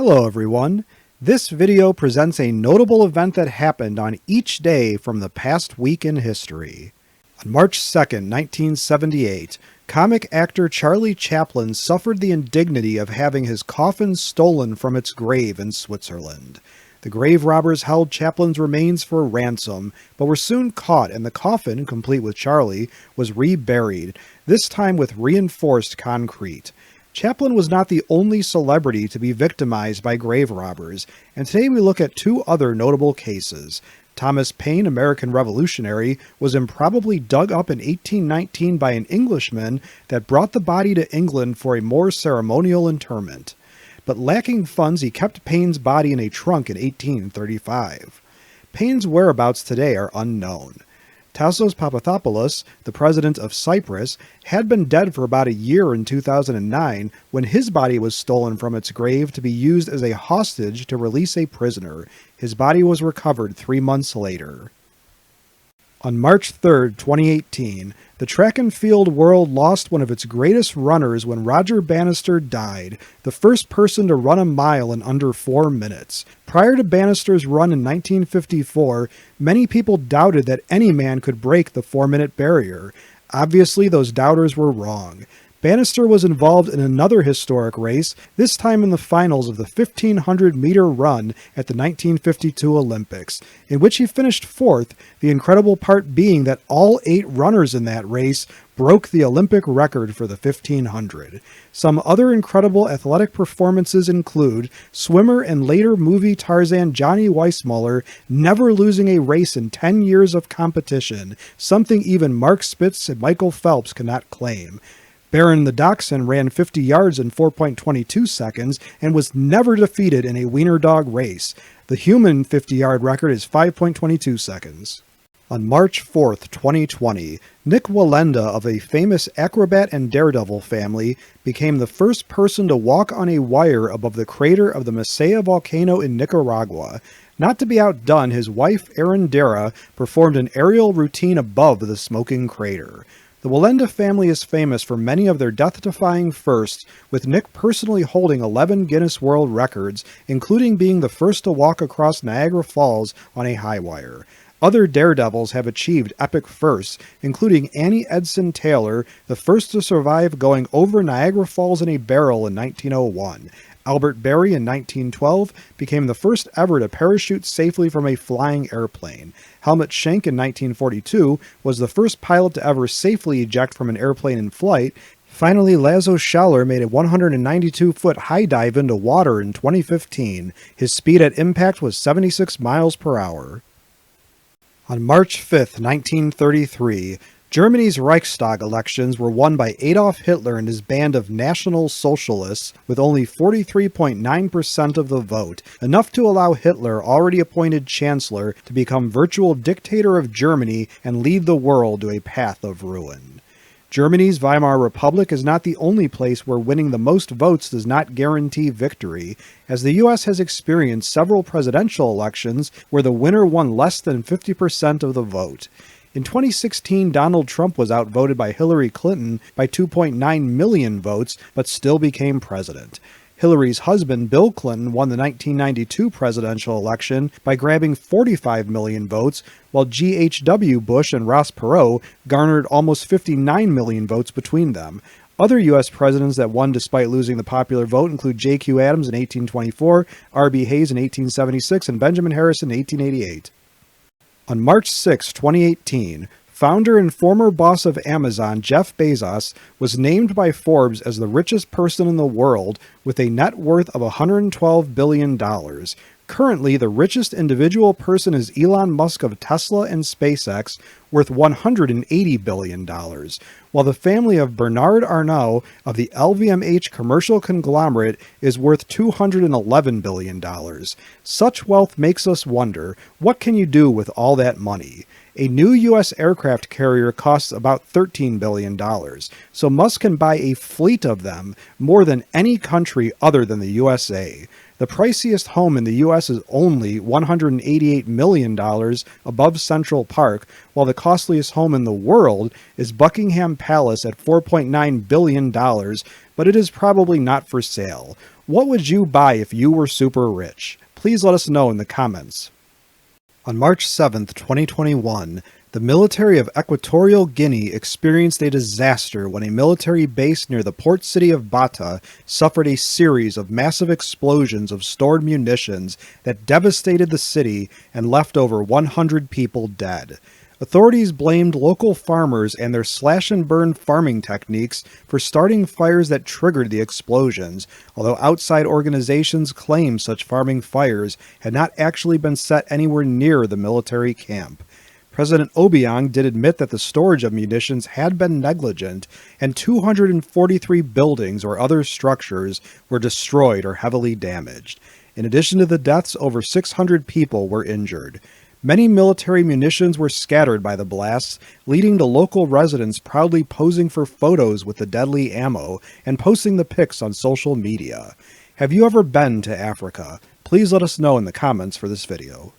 Hello everyone. This video presents a notable event that happened on each day from the past week in history. On March 2nd, 1978, comic actor Charlie Chaplin suffered the indignity of having his coffin stolen from its grave in Switzerland. The grave robbers held Chaplin's remains for ransom, but were soon caught and the coffin, complete with Charlie, was reburied, this time with reinforced concrete. Chaplin was not the only celebrity to be victimized by grave robbers, and today we look at two other notable cases. Thomas Paine, American revolutionary, was improbably dug up in 1819 by an Englishman that brought the body to England for a more ceremonial interment. But lacking funds, he kept Paine's body in a trunk in 1835. Paine's whereabouts today are unknown. Tassos Papathopoulos, the president of Cyprus, had been dead for about a year in 2009 when his body was stolen from its grave to be used as a hostage to release a prisoner. His body was recovered 3 months later. On March 3, 2018, the track and field world lost one of its greatest runners when Roger Bannister died, the first person to run a mile in under 4 minutes. Prior to Bannister's run in 1954, many people doubted that any man could break the 4-minute barrier. Obviously, those doubters were wrong. Bannister was involved in another historic race, this time in the finals of the 1,500-meter run at the 1952 Olympics, in which he finished 4th, the incredible part being that all 8 runners in that race broke the Olympic record for the 1,500. Some other incredible athletic performances include swimmer and later movie Tarzan Johnny Weissmuller never losing a race in 10 years of competition, something even Mark Spitz and Michael Phelps cannot claim. Baron the Dachshund ran 50 yards in 4.22 seconds and was never defeated in a wiener dog race. The human 50-yard record is 5.22 seconds. On March 4th, 2020, Nick Wallenda of a famous acrobat and daredevil family became the first person to walk on a wire above the crater of the Masaya volcano in Nicaragua. Not to be outdone, his wife Arundera performed an aerial routine above the smoking crater. The Wallenda family is famous for many of their death-defying firsts, with Nick personally holding 11 Guinness World Records, including being the first to walk across Niagara Falls on a high wire. Other daredevils have achieved epic firsts, including Annie Edson Taylor, the first to survive going over Niagara Falls in a barrel in 1901. Albert Berry in 1912 became the first ever to parachute safely from a flying airplane. Helmut Schenk in 1942 was the first pilot to ever safely eject from an airplane in flight. Finally, Lazo Schaller made a 192-foot high dive into water in 2015. His speed at impact was 76 miles per hour. On March 5, 1933, Germany's Reichstag elections were won by Adolf Hitler and his band of National Socialists with only 43.9% of the vote, enough to allow Hitler, already appointed chancellor, to become virtual dictator of Germany and lead the world to a path of ruin. Germany's Weimar Republic is not the only place where winning the most votes does not guarantee victory, as the U.S. has experienced several presidential elections where the winner won less than 50% of the vote. In 2016, Donald Trump was outvoted by Hillary Clinton by 2.9 million votes, but still became president. Hillary's husband, Bill Clinton, won the 1992 presidential election by grabbing 45 million votes, while G.H.W. Bush and Ross Perot garnered almost 59 million votes between them. Other U.S. presidents that won despite losing the popular vote include J.Q. Adams in 1824, R.B. Hayes in 1876, and Benjamin Harrison in 1888. On March 6, 2018, founder and former boss of Amazon, Jeff Bezos, was named by Forbes as the richest person in the world with a net worth of $112 billion. Currently, the richest individual person is Elon Musk of Tesla and SpaceX, worth $180 billion, while the family of Bernard Arnault of the LVMH commercial conglomerate is worth $211 billion. Such wealth makes us wonder, what can you do with all that money? A new U.S. aircraft carrier costs about $13 billion, so Musk can buy a fleet of them, more than any country other than the USA. The priciest home in the U.S. is only $188 million above Central Park, while the costliest home in the world is Buckingham Palace at $4.9 billion, but it is probably not for sale. What would you buy if you were super rich? Please let us know in the comments. On March 7th, 2021, the military of Equatorial Guinea experienced a disaster when a military base near the port city of Bata suffered a series of massive explosions of stored munitions that devastated the city and left over 100 people dead. Authorities blamed local farmers and their slash-and-burn farming techniques for starting fires that triggered the explosions, although outside organizations claim such farming fires had not actually been set anywhere near the military camp. President Obiang did admit that the storage of munitions had been negligent, and 243 buildings or other structures were destroyed or heavily damaged. In addition to the deaths, over 600 people were injured. Many military munitions were scattered by the blasts, leading to local residents proudly posing for photos with the deadly ammo and posting the pics on social media. Have you ever been to Africa? Please let us know in the comments for this video.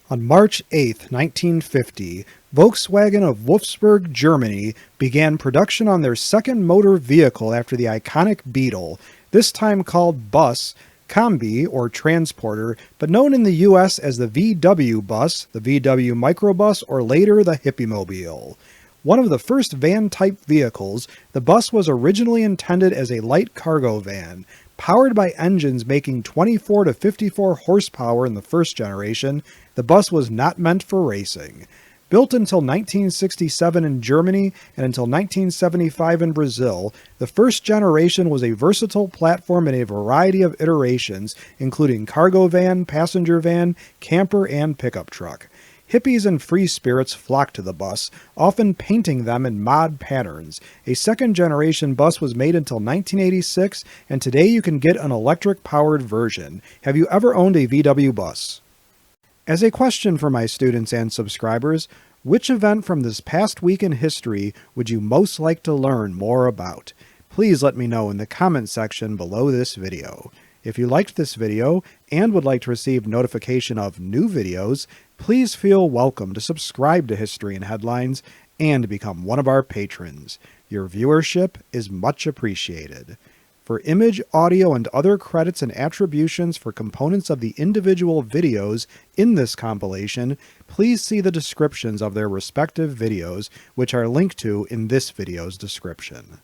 On March 8, 1950, Volkswagen of Wolfsburg, Germany began production on their second motor vehicle after the iconic Beetle, this time called Bus, Combi, or Transporter, but known in the US as the VW Bus, the VW Microbus, or later the Hippie-mobile. One of the first van-type vehicles, the bus was originally intended as a light cargo van. Powered by engines making 24 to 54 horsepower in the first generation, the bus was not meant for racing. Built until 1967 in Germany and until 1975 in Brazil, the first generation was a versatile platform in a variety of iterations, including cargo van, passenger van, camper, and pickup truck. Hippies and free spirits flocked to the bus, often painting them in mod patterns. A second-generation bus was made until 1986, and today you can get an electric-powered version. Have you ever owned a VW bus? As a question for my students and subscribers, which event from this past week in history would you most like to learn more about? Please let me know in the comment section below this video. If you liked this video and would like to receive notification of new videos, please feel welcome to subscribe to History and Headlines and become one of our patrons. Your viewership is much appreciated. For image, audio, and other credits and attributions for components of the individual videos in this compilation, please see the descriptions of their respective videos, which are linked to in this video's description.